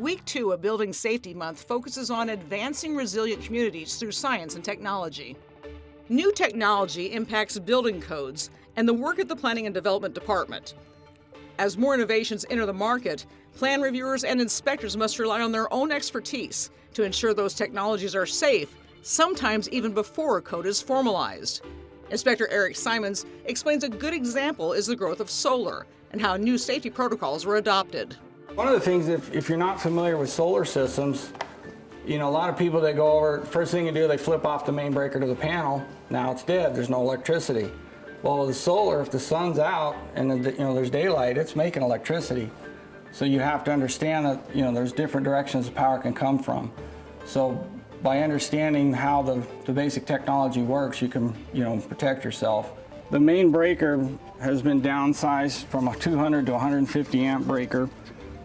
Week 2 of Building Safety Month focuses on advancing resilient communities through science and technology. New technology impacts building codes and the work at the Planning and Development Department. As more innovations enter the market, plan reviewers and inspectors must rely on their own expertise to ensure those technologies are safe, sometimes even before a code is formalized. Inspector Eric Simons explains a good example is the growth of solar and how new safety protocols were adopted. One of the things, if you're not familiar with solar systems, a lot of people that go over, first thing you do, they flip off the main breaker to the panel. Now it's dead, there's no electricity. Well, with the solar, if the sun's out and there's daylight, it's making electricity. So you have to understand that there's different directions the power can come from. So by understanding how the basic technology works, you can protect yourself. The main breaker has been downsized from a 200 to 150 amp breaker.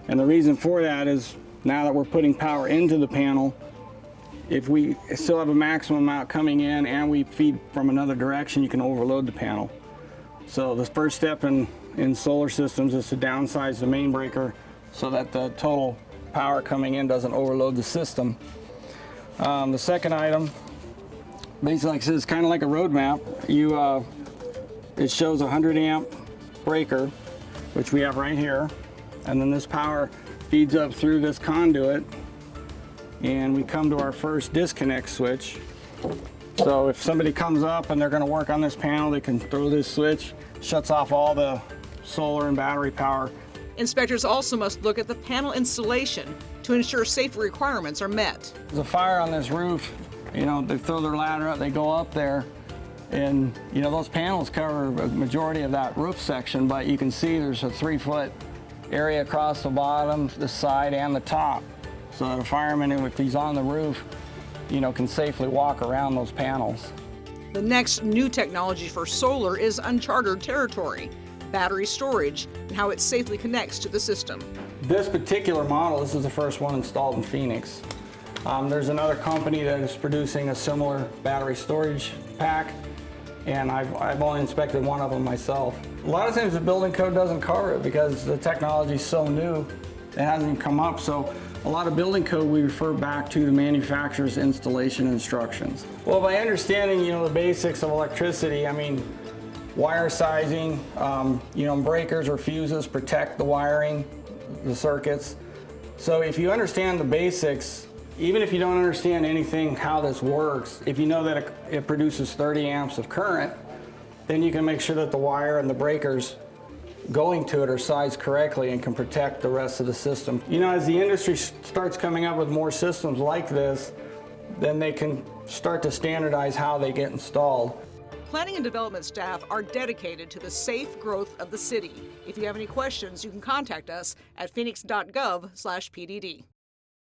And the reason for that is now that we're putting power into the panel, if we still have a maximum amount coming in and we feed from another direction, you can overload the panel. So the first step in solar systems is to downsize the main breaker so that the total power coming in doesn't overload the system. The second item, basically like I said, it's kind of like a roadmap. It shows a 100 amp breaker, which we have right here. And then this power feeds up through this conduit and we come to our first disconnect switch. So if somebody comes up and they're going to work on this panel, they can throw this switch, shuts off all the solar and battery power. Inspectors also must look at the panel installation to ensure safety requirements are met. There's a fire on this roof, they throw their ladder up, they go up there, and those panels cover a majority of that roof section, but you can see there's a 3-foot area across the bottom, the side, and the top. So that a fireman, if he's on the roof, can safely walk around those panels. The next new technology for solar is uncharted territory, battery storage, and how it safely connects to the system. This particular model, this is the first one installed in Phoenix. There's another company that is producing a similar battery storage pack, and I've only inspected one of them myself. A lot of times the building code doesn't cover it because the technology is so new, it hasn't even come up. So a lot of building code we refer back to the manufacturer's installation instructions. Well, by understanding the basics of electricity, wire sizing, breakers or fuses protect the wiring, the circuits. So if you understand the basics, even if you don't understand anything how this works, if you know that it produces 30 amps of current, then you can make sure that the wire and the breakers going to it are sized correctly and can protect the rest of the system. As the industry starts coming up with more systems like this, then they can start to standardize how they get installed. Planning and development staff are dedicated to the safe growth of the city. If you have any questions, you can contact us at phoenix.gov/PDD.